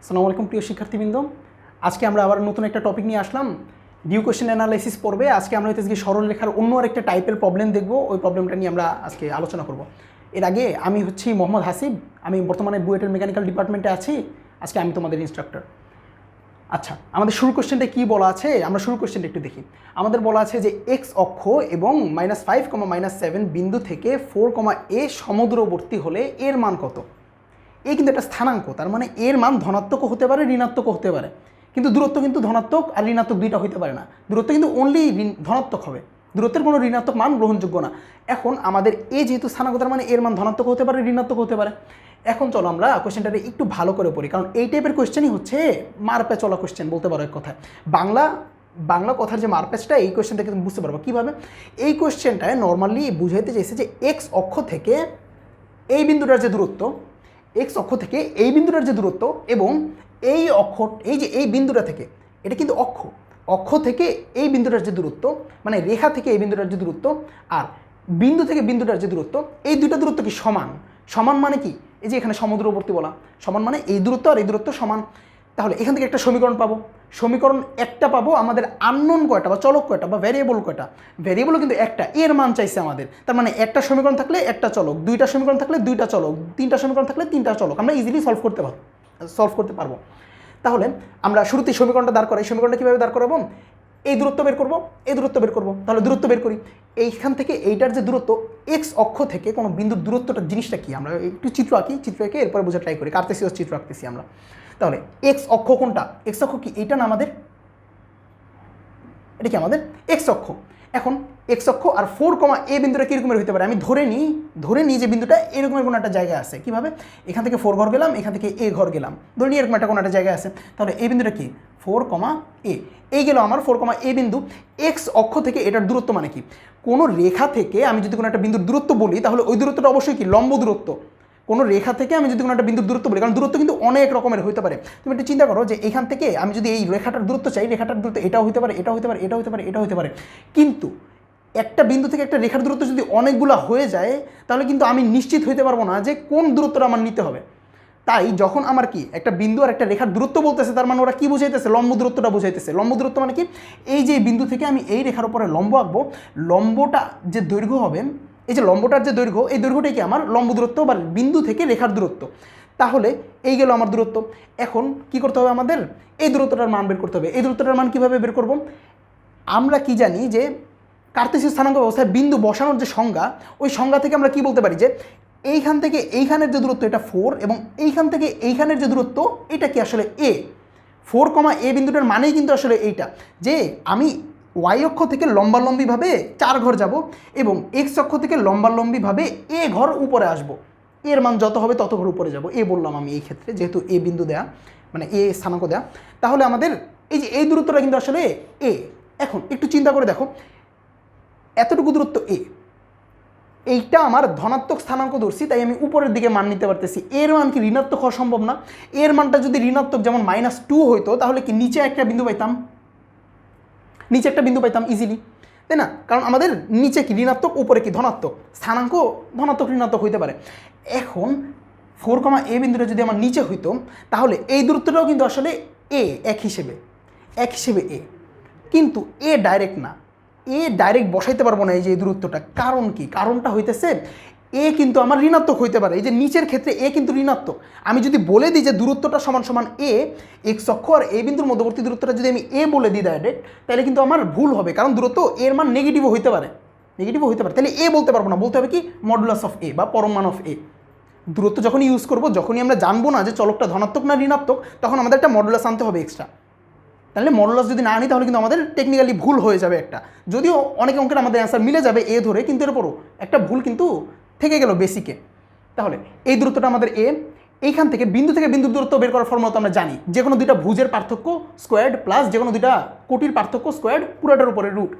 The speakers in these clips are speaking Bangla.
আসসালামু আলাইকুম প্রিয় শিক্ষার্থীবৃন্দ। আজকে আমরা আবার নতুন একটা টপিক নিয়ে আসলাম, ডিউ কোয়েশ্চেন অ্যানালাইসিস পড়বে। আজকে আমরা হচ্ছে সরল রেখার অন্য আরেকটা টাইপের প্রবলেম দেখব, ওই প্রবলেমটা নিয়ে আমরা আজকে আলোচনা করব। এর আগে আমি হচ্ছি মোহাম্মদ হাসিব, আমি বর্তমানে বুয়েটের মেকানিক্যাল ডিপার্টমেন্টে আছি। আজকে আমি তোমাদের ইনস্ট্রাক্টর। আচ্ছা, আমাদের শুরু কোয়েশ্চেনটা কী বলা আছে, আমরা শুরু কোয়েশ্চেনটা একটু দেখি। আমাদের বলা আছে যে এক্স অক্ষ এবং -5, -7 বিন্দু থেকে 4, a সমদূরবর্তী হলে এর মান কত? এই কিন্তু একটা স্থানাঙ্ক, তার মানে এর মান ধনাত্মকও হতে পারে, ঋণাত্মকও হতে পারে। কিন্তু দূরত্ব কিন্তু ধনাত্মক আর ঋণাত্মক দুইটা হতে পারে না, দূরত্ব কিন্তু অনলি ধনাত্মক হবে, দূরত্বের কোনো ঋণাত্মক মান গ্রহণযোগ্য না। এখন আমাদের এ যেহেতু স্থানাঙ্ক, তার মানে এর মান ধনাত্মক হতে পারে, ঋণাত্মক হতে পারে। এখন চলো আমরা কোয়েশ্চেনটাকে একটু ভালো করে পড়ি, কারণ এই টাইপের কোয়েশ্চেনই হচ্ছে মারপে চলা কোয়েশ্চেন বলতে পারো এক কথায়। বাংলা কথার যে মারপ্যাচটা, এই কোয়েশ্চেন থেকে তুমি বুঝতে পারবো কীভাবে। এই কোয়েশ্চেনটায় নর্মালি বুঝাইতে চাইছে যে এক্স অক্ষ থেকে এই বিন্দুটার যে দূরত্ব, এক্স অক্ষ থেকে এই বিন্দুটার যে দূরত্ব এবং এই অক্ষ, এই যে এই বিন্দুটা থেকে, এটা কিন্তু অক্ষ থেকে এই বিন্দুটার যে দূরত্ব, মানে রেখা থেকে এই বিন্দুটার যে দূরত্ব আর বিন্দু থেকে বিন্দুটার যে দূরত্ব, এই দুইটা দূরত্ব কি সমান? সমান মানে কি? এই যে এখানে সমদূরবর্তী বলা, সমান মানে এই দূরত্ব আর এই দূরত্ব সমান। তাহলে এখান থেকে একটা সমীকরণ পাবো, সমীকরণ একটা পাবো। আমাদের আননোন কয়টা বা চলক কয়টা বা ভ্যারিয়েবল কয়টা? ভ্যারিয়েবলও কিন্তু একটা, এর মান চাইছে আমাদের। তার মানে একটা সমীকরণ থাকলে একটা চলক, দুইটা সমীকরণ থাকলে দুইটা চলক, তিনটা সমীকরণ থাকলে তিনটা চলক, আমরা ইজিলি সলভ করতে পারবো। তাহলে আমরা শুরুতেই সমীকরণটা দাঁড় করাই। সমীকরণটা কীভাবে দাঁড় করাবো? এই দূরত্ব বের করবো, এই দূরত্ব বের করবো। তাহলে দূরত্ব বের করি। এইখান থেকে এইটার যে দূরত্ব, এক্স অক্ষ থেকে কোনো বিন্দুর দূরত্বটা জিনিসটা কি, আমরা একটু চিত্র আঁকি, চিত্র এঁকে এরপরে বোঝা ট্রাই করি। কার্তেসীয় চিত্র আঁকতেছি আমরা। তাহলে এক্স অক্ষ কোনটা? এক্স অক্ষ কি এইটা না আমাদের? এটা কি আমাদের এক্স অক্ষ। এখন এক্স অক্ষ আর 4, a বিন্দুটা কীরকমের হতে পারে? আমি ধরে নিই যে বিন্দুটা এরকমের কোনো একটা জায়গায় আছে। কীভাবে? এখান থেকে 4 ঘর গেলাম, এখান থেকে a ঘর গেলাম, ধরে নিই এরকম একটা কোনো একটা জায়গায় আছে। তাহলে এই বিন্দুটা কি 4, a। এই গেল আমার 4, a বিন্দু। এক্স অক্ষ থেকে এটার দূরত্ব মানে কি? কোনো রেখা থেকে আমি যদি কোনো একটা বিন্দুর দূরত্ব বলি, তাহলে ওই দূরত্বটা অবশ্যই কি লম্ব দূরত্ব। কোনো রেখা থেকে আমি যদি কোনো একটা বিন্দুর দূরত্ব বলি, কারণ দূরত্ব কিন্তু অনেক রকমের হতে পারে। তুমি একটু চিন্তা করো যে এখান থেকে আমি যদি এই রেখাটার দূরত্ব চাই, রেখাটার দূরত্ব এটাও হতে পারে, এটাও হতে পারে, এটাও হতে পারে, এটাও হতে পারে। কিন্তু একটা বিন্দু থেকে একটা রেখার দূরত্ব যদি অনেকগুলো হয়ে যায়, তাহলে কিন্তু আমি নিশ্চিত হইতে পারবো না যে কোন দূরত্বটা আমার নিতে হবে। তাই যখন আমার কি একটা বিন্দু আর একটা রেখার দূরত্ব বলতেছে, তার মানে ওরা কি বুঝাইতেছে? লম্ব দূরত্বটা বুঝাইতেছে। লম্ব দূরত্ব মানে কি? এই যে বিন্দু থেকে আমি এই রেখার উপরে লম্ব আঁকবো, লম্বটা যে দৈর্ঘ্য হবে, এই যে লম্বটার যে দৈর্ঘ্য, এই দৈর্ঘ্যটাই কি আমার লম্ব দূরত্ব বা বিন্দু থেকে রেখার দূরত্ব। তাহলে এই গেল আমার দূরত্ব। এখন কি করতে হবে আমাদের? এই দূরত্বটার মান বের করতে হবে। এই দূরত্বটার মান কীভাবে বের করব? আমরা কি জানি যে কার্তেসীয় স্থানাঙ্ক ব্যবস্থায় বিন্দু বসানোর যে সংজ্ঞা, ওই সংজ্ঞা থেকে আমরা কি বলতে পারি যে এইখান থেকে এইখানের যে দূরত্ব এটা 4 এবং এইখান থেকে এইখানের যে দূরত্ব এটা কি আসলে a। 4, a বিন্দুটার মানেই কিন্তু আসলে এইটা যে আমি ওয়াই অক্ষ থেকে লম্বালম্বিভাবে 4 ঘর যাব এবং এক্স অক্ষ থেকে লম্বালম্বিভাবে a ঘর উপরে আসব। এর মান যত হবে তত ঘর উপরে যাব, এ বললাম আমি এই ক্ষেত্রে, যেহেতু a বিন্দু দেয়া, মানে a স্থানাঙ্ক দেয়া। তাহলে আমাদের এই যে এই দূরত্বটা কিন্তু আসলে a। এখন একটু চিন্তা করে দেখো, এতটুকু দূরত্ব a, এইটা আমার ধনাত্মক স্থানাঙ্ক ধরছি, তাই আমি উপরের দিকে মান নিতে পারতেছি। এর মান কি ঋণাত্মক হওয়া সম্ভব না? এর মানটা যদি ঋণাত্মক, যেমন -2 হইতো, তাহলে কি নিচে একটা বিন্দু পাইতাম, ইজিলি, তাই না? কারণ আমাদের নিচে কি ঋণাত্মক, উপরে কি ধনাত্মক, স্থানাঙ্ক ধনাত্মক ঋণাত্মক হইতে পারে। এখন 4, a বিন্দুটা যদি আমার নিচে হইতো, তাহলে এই দূরত্বটাও কিন্তু আসলে a, এক হিসেবে a। কিন্তু a ডাইরেক্ট না, এ ডাইরেক্ট বসাইতে পারবো না এই যে এই দূরত্বটা। কারণ কি? কারণটা হইতেছে এ কিন্তু আমার ঋণাত্মক হইতে পারে। এই যে নিচের ক্ষেত্রে এ কিন্তু ঋণাত্মক। আমি যদি বলে দিই যে দূরত্বটা সমান এ, এক্স অক্ষ আর এ বিন্দুর মধ্যবর্তী দূরত্বটা যদি আমি এ বলে দিই ডাইরেক্ট, তাহলে কিন্তু আমার ভুল হবে, কারণ দূরত্ব এর মান নেগেটিভও হইতে পারে। তাহলে এ বলতে পারবো না, বলতে হবে কি মডুলাস অফ এ বা পরম মান অফ এ। দূরত্ব যখনই ইউজ করবো, যখনই আমরা জানবো না যে চলকটা ধনাত্মক না ঋণাত্মক, তখন আমাদের একটা মডুলাস আনতে হবে এক্সট্রা। তাহলে মডুলাস যদি না আনি, তাহলে কিন্তু আমাদের টেকনিক্যালি ভুল হয়ে যাবে একটা। যদিও অনেক অঙ্কের আমাদের অ্যান্সার মিলে যাবে এ ধরে, কিন্তু এরপরও একটা ভুল কিন্তু থেকে গেল বেসিকে। তাহলে এই দূরত্বটা আমাদের এ। এইখান থেকে বিন্দুর দূরত্ব বের করার ফর্মুলা তো আমরা জানি, যে কোনো দুইটা ভুজের পার্থক্য স্কোয়ার্ড প্লাস যে কোনো দুইটা কোটির পার্থক্য স্কোয়ার্ড, পুরোটার উপরে রুট।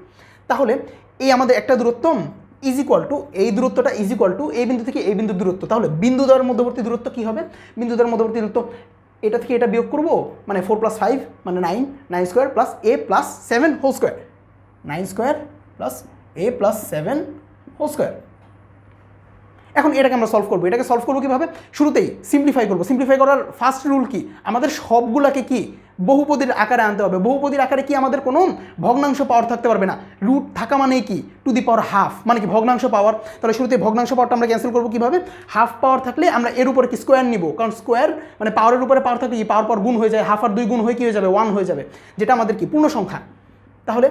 তাহলে এই আমাদের একটা দূরত্ব ইজ ইকুয়াল টু, এই দূরত্বটা ইজ ইকুয়াল টু এই বিন্দু থেকে এই বিন্দুর দূরত্ব। তাহলে বিন্দু দ্বয়ের মধ্যবর্তী দূরত্ব কী হবে? বিন্দু দ্বয়ের মধ্যবর্তী দূরত্ব, এটা থেকে এটা বিয়োগ করবো, মানে 4 + 5 মানে 9, 9 square plus a + 7 whole square, 9 square plus a + 7 whole square. এখন এটাকে আমরা সলভ করবো। এটাকে সলভ করবো কীভাবে? শুরুতেই সিম্পলিফাই করবো। সিম্পলিফাই করার ফার্স্ট রুল কি? আমাদের সবগুলাকে কি বহুপদীর আকারে আনতে হবে। বহুপদীর আকারে কি আমাদের কোনো ভগ্নাংশ পাওয়ার থাকতে পারবে না। রুট থাকা মানে কি? টু দি পাওয়ার হাফ, মানে কি ভগ্নাংশ পাওয়ার। তাহলে শুরুতে ভগ্নাংশ পাওয়ারটা আমরা ক্যান্সেল করবো কীভাবে? হাফ পাওয়ার থাকলে আমরা এর উপরে কি স্কোয়ার নিব, কারণ স্কোয়ার মানে পাওয়ারের উপরে পাওয়ার থাকলে কি পাওয়ার গুণ হয়ে যায়, হাফ আর 2 গুণ হয়ে কী হয়ে যাবে? 1 হয়ে যাবে, যেটা আমাদের কি পূর্ণ সংখ্যা। তাহলে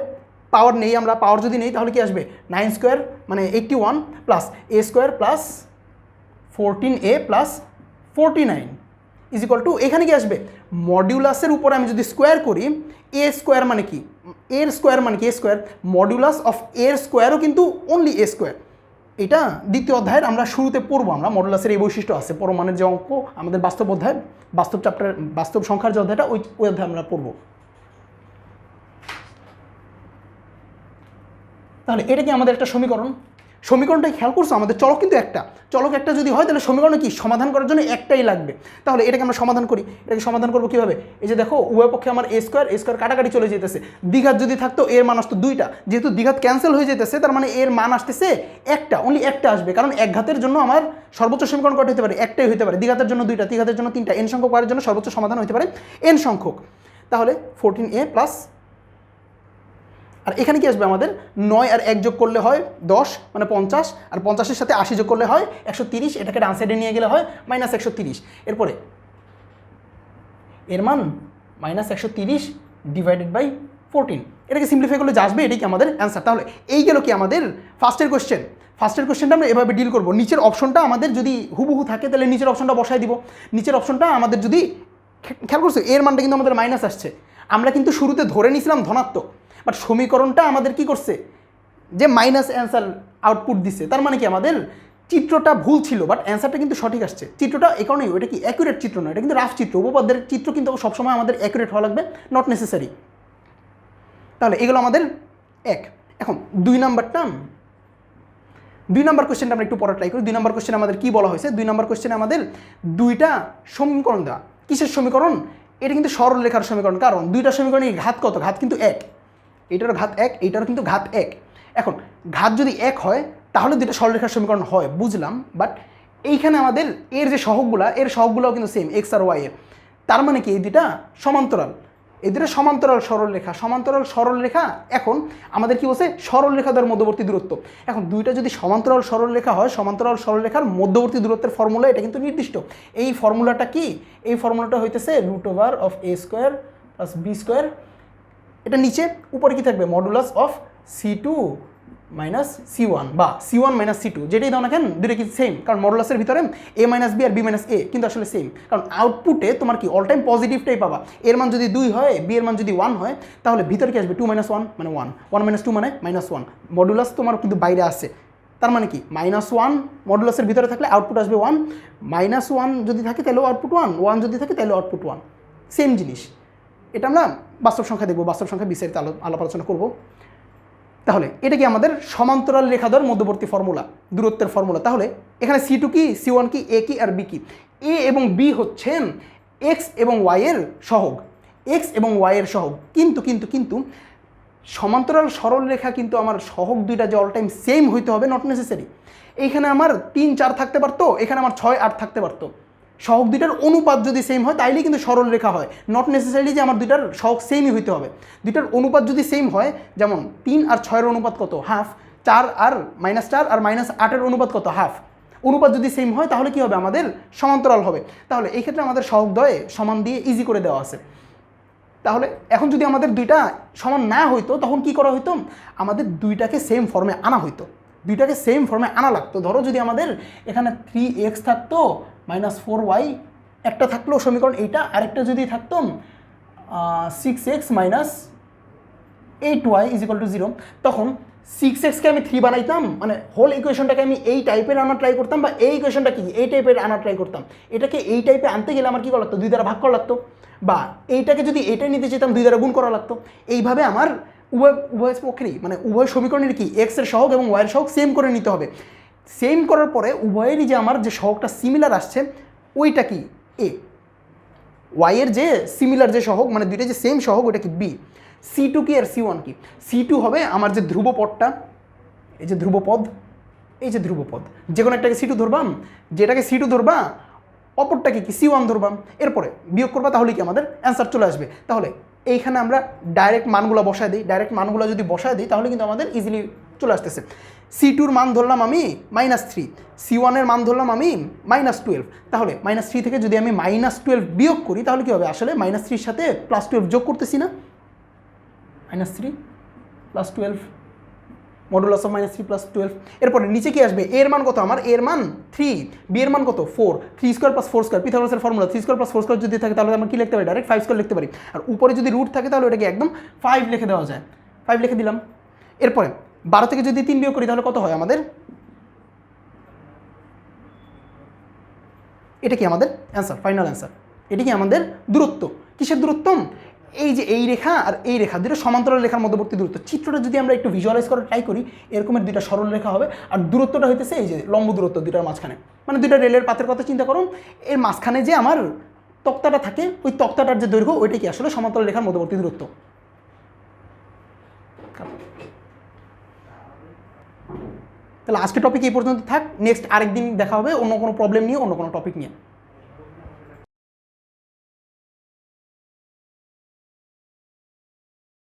পাওয়ার নেই, আমরা পাওয়ার যদি নেই তাহলে কি আসবে? 9 স্কোয়ার মানে 81 plus A square plus 14a plus 49 is equal to, এখানে কি আসবে? মডিউলাসের উপরে আমি যদি স্কোয়ার করি, এ স্কোয়ার মানে কি? এর স্কোয়ার মানে কি? এ স্কোয়ার। মডিউলাস অফ এর স্কোয়ারও কিন্তু অনলি এ স্কোয়ার। এটা দ্বিতীয় অধ্যায়ের আমরা শুরুতে পড়বো। আমরা মডুলাসের এই বৈশিষ্ট্য আছে, পরমাণের যে অঙ্ক আমাদের বাস্তব অধ্যায়, বাস্তব চ্যাপ্টার, বাস্তব সংখ্যার যে অধ্যায়টা ওই অধ্যায় আমরা পড়বো। তাহলে এটা কি আমাদের একটা সমীকরণ? সমীকরণটা খেয়াল করছো? আমাদের চলক কিন্তু একটা, চলক একটা যদি হয় তাহলে সমীকরণে কি সমাধান করার জন্য একটাই লাগবে। তাহলে এটাকে আমরা সমাধান করি। এটাকে সমাধান করবো কীভাবে? এই যে দেখো, উভয় পক্ষে আমার এ স্কোয়ার কাটাকাটি চলে যেতেছে। দ্বিঘাত যদি থাকতো এর মান আসতো 2টা, যেহেতু দ্বিঘাত ক্যান্সেল হয়ে যেতেছে তার মানে এর মান আসতেছে একটা, অনলি একটা আসবে। কারণ এক ঘাতের জন্য আমার সর্বোচ্চ সমীকরণ কত হতে পারে? একটাই হতে পারে। দ্বিঘাতের জন্য 2টা, ত্রিঘাতের জন্য 3টা, এন সংখ্যক ওয়ারের জন্য সর্বোচ্চ সমাধান হতে পারে এন সংখ্যক। তাহলে 14a প্লাস, আর এখানে কি আসবে আমাদের? 9 আর 1 যোগ করলে হয় 10 মানে 50, আর 50-এর সাথে 80 যোগ করলে হয় 130। এটাকে ডান সাইডে নিয়ে গেলে হয় -130। এরপরে এর মান -130 ডিভাইডেড বাই 14। এটাকে সিম্পলিফাই করলে যা আসবে এটাই কি আমাদের অ্যান্সার। তাহলে এই গেল কি আমাদের ফার্স্টের কোয়েশ্চেন। ফার্স্টের কোয়েশ্চেনটা আমরা এভাবে ডিল করবো। নিচের অপশনটা আমাদের যদি হুবহু থাকে তাহলে নিচের অপশনটা বসাই দিব। নিচের অপশনটা আমাদের যদি খেয়াল করছো, এর মানটা কিন্তু আমাদের মাইনাস আসছে। আমরা কিন্তু শুরুতে ধরে নিয়েছিলাম ধনাত্মক, বাট সমীকরণটা আমাদের কি করছে? যে মাইনাস অ্যান্সার আউটপুট দিচ্ছে। তার মানে কি আমাদের চিত্রটা ভুল ছিল, বাট অ্যান্সারটা কিন্তু সঠিক আসছে। চিত্রটা এই কারণেই, ওইটা কি অ্যাকুরেট চিত্র নয়, এটা কিন্তু রাফ চিত্র। উপপাদ্যের চিত্র কিন্তু সবসময় আমাদের অ্যাকুরেট হওয়া লাগবে, নট নেসেসারি। তাহলে এগুলো আমাদের এক। এখন 2 নাম্বারটা, 2 নাম্বার কোয়েশ্চেনটা আমরা একটু পরে ট্রাই করি। 2 নাম্বার কোয়েশ্চেন আমাদের কি বলা হয়েছে? 2 নাম্বার কোয়েশ্চেনে আমাদের 2টা সমীকরণ দেওয়া। কিসের সমীকরণ? এটা কিন্তু সরল রেখার সমীকরণ, কারণ 2টা সমীকরণের ঘাত কত? ঘাত কিন্তু 1। এইটারও ঘাত 1, এইটারও কিন্তু ঘাত 1। এখন ঘাত যদি 1 হয় তাহলে 2টা সরলরেখার সমীকরণ হয়, বুঝলাম। বাট এইখানে আমাদের এর যে সহগগুলা, এর সহগগুলোও কিন্তু সেম, এক্স আর ওয়াই এর। তার মানে কি এই 2টা সমান্তরাল, এই 2টা সমান্তরাল সরলরেখা। সমান্তরাল সরলরেখা, এখন আমাদের কি বলছে? সরলরেখা দ্বারা মধ্যবর্তী দূরত্ব। এখন 2টা যদি সমান্তরাল সরলরেখা হয়, সমান্তরাল সরলরেখার মধ্যবর্তী দূরত্বের ফর্মুলা এটা কিন্তু নির্দিষ্ট। এই ফর্মুলাটা কি? এই ফর্মুলাটা হইতেছে √a² + b²। এটা নিচে, উপরে কি থাকবে? মডুলাস অফ C2 - C1 বা C1 - C2, যেটাই দাও না কেন, দুটো কি সেম। কারণ মডুলাসের ভিতরে a - b R b - a কিন্তু আসলে সেম, কারণ আউটপুটে তোমার কি অল টাইম পজিটিভটাই পাবা। এর মান যদি 2 হয়, b এর মান যদি 1 হয়, তাহলে ভিতরে কি আসবে? 2 - 1 মানে 1, 1 - 2 মানে -1। মডুলাস তোমার কিন্তু বাইরে আসে, তার মানে কি -1 মডুলাসের ভিতরে থাকলে আউটপুট আসবে 1, -1 যদি থাকে তাহলেও আউটপুট 1, 1 যদি থাকে তাহলে আউটপুট 1, সেম জিনিস। এটা আমরা বাস্তব সংখ্যা দেখব, বাস্তব সংখ্যা বিস্তারিত আলাপ আলোচনা করব। তাহলে এটা কি আমাদের সমান্তরাল রেখাদ্বর মধ্যবর্তী ফর্মুলা, দূরত্বের ফর্মুলা। তাহলে এখানে C2 কি, C1 কি, A কি আর B কি? A এবং B হচ্ছেন X এবং Y এর সহগ, X এবং Y এর সহগ। কিন্তু কিন্তু কিন্তু সমান্তরাল সরল রেখা কিন্তু আমার সহগ 2টা যে অল টাইম সেম হইতে হবে, নট নেসেসারি। এইখানে আমার 3, 4 থাকতে পারতো, এখানে আমার 6, 8 থাকতে পারতো। সহগ 2টার অনুপাত যদি সেম হয় তাইলেই কিন্তু সরল রেখা হয়, নট নেসেসারিলি যে আমার 2টার সহগ সেমই হইতে হবে। 2টার অনুপাত যদি সেম হয়, যেমন 3 আর 6-এর অনুপাত কত? হাফ। 4 আর -4 আর -8-এর অনুপাত কত? হাফ। অনুপাত যদি সেম হয় তাহলে কি হবে? আমাদের সমান্তরাল হবে। তাহলে এই ক্ষেত্রে আমাদের সহগদ্বয় সমান দিয়ে ইজি করে দেওয়া আছে। তাহলে এখন যদি আমাদের 2টা সমান না হইতো তখন কি করা হইতো? আমাদের 2টাকে সেম ফর্মে আনা হইতো, 2টাকে সেম ফর্মে আনা লাগতো। ধরো যদি আমাদের এখানে 3x থাকতো -4y, একটা থাকলো সমীকরণ এইটা, আরেকটা যদি থাকতো 6x - 8y = 0, তখন 6x-কে আমি 3 বানাইতাম, মানে হোল ইকুয়েশনটাকে আমি এই টাইপের আনার ট্রাই করতাম, বা এই ইকুয়েশনটা কি এই টাইপের আনার ট্রাই করতাম। এটাকে এই টাইপে আনতে গেলে আমার কী করা লাগতো? 2 দ্বারা ভাগ করা লাগতো, বা এইটাকে যদি এইটাই নিতে চাইতাম 2 দ্বারা গুণ করা লাগতো। এইভাবে আমার উভয় পক্ষেরই মানে উভয় সমীকরণের কি এক্স এর সহগ এবং ওয়াইয়ের সহগ সেম করে নিতে হবে। সেম করার পরে উভয়েরই যে আমার যে সহগটা সিমিলার আসছে ওইটা কি এ, ওয়াইয়ের যে সিমিলার যে সহগ মানে 2টা যে সেম সহগ ওইটা কি বি। C2 কি আর C1 কি? C2 হবে আমার যে ধ্রুবপদটা, এই যে ধ্রুবপদ, এই যে ধ্রুবপদ, যে কোনো একটাকে C2 ধরবাম, যেটাকে C2 ধরবা অপরটাকে কি C1 ধরবাম, এরপরে বিয়োগ করবা, তাহলে কি আমাদের অ্যান্সার চলে আসবে। তাহলে এইখানে আমরা ডাইরেক্ট মানগুলো বসায় দিই, ডাইরেক্ট মানগুলো যদি বসায় দিই তাহলে কিন্তু আমাদের ইজিলি চলে আসতেছে। C2-র মান ধরলাম আমি -3, C1-এর মান ধরলাম আমি -12, তাহলে -3 থেকে যদি আমি -12 বিয়োগ করি তাহলে কী হবে, আসলে -3-র সাথে +12 যোগ করতেছি না, -3 + 12 মডুলাস অফ -3 + 12। এরপরে নিচে কি আসবে, এর মান কত আমার, এর মান 3, বি এর মান কত 4, 3² + 4², পিথাগোরাসের ফর্মুলা 3² + 4² যদি থাকে তাহলে আমরা কি লিখতে পারি, ডাইরেক্ট 5² লিখতে পারি। আর উপরে যদি রুট থাকে তাহলে ওটাকে একদম 5 লিখে দেওয়া যায়, 5 লিখে দিলাম। এরপরে 12 থেকে যদি 3 বিয়োগ করি তাহলে কত হয় আমাদের, এটা কি আমাদের অ্যান্সার, ফাইনাল অ্যান্সার। এটা কি আমাদের দূরত্ব, কিসের দূরত্ব, এই যে এই রেখা আর এই রেখা দুটো সমান্তরাল রেখার মধ্যবর্তী দূরত্ব। চিত্রটা যদি আমরা একটু ভিজুয়ালাইজ করার ট্রাই করি, এরকমের দুইটা সরল রেখা হবে, আর দূরত্বটা হইতেছে এই যে লম্ব দূরত্ব দুইটার মাঝখানে, মানে দুইটা রেলের পাতের কথা চিন্তা করুন, এর মাঝখানে যে আমার তক্তাটা থাকে, ওই তক্তাটার যে দৈর্ঘ্য ওইটা কি আসলে সমান্তরাল রেখার মধ্যবর্তী দূরত্ব। তাহলে আজকে টপিক এই পর্যন্ত থাক, নেক্সট আরেকদিন দেখা হবে অন্য কোনো প্রবলেম নিয়ে, অন্য কোনো টপিক নিয়ে।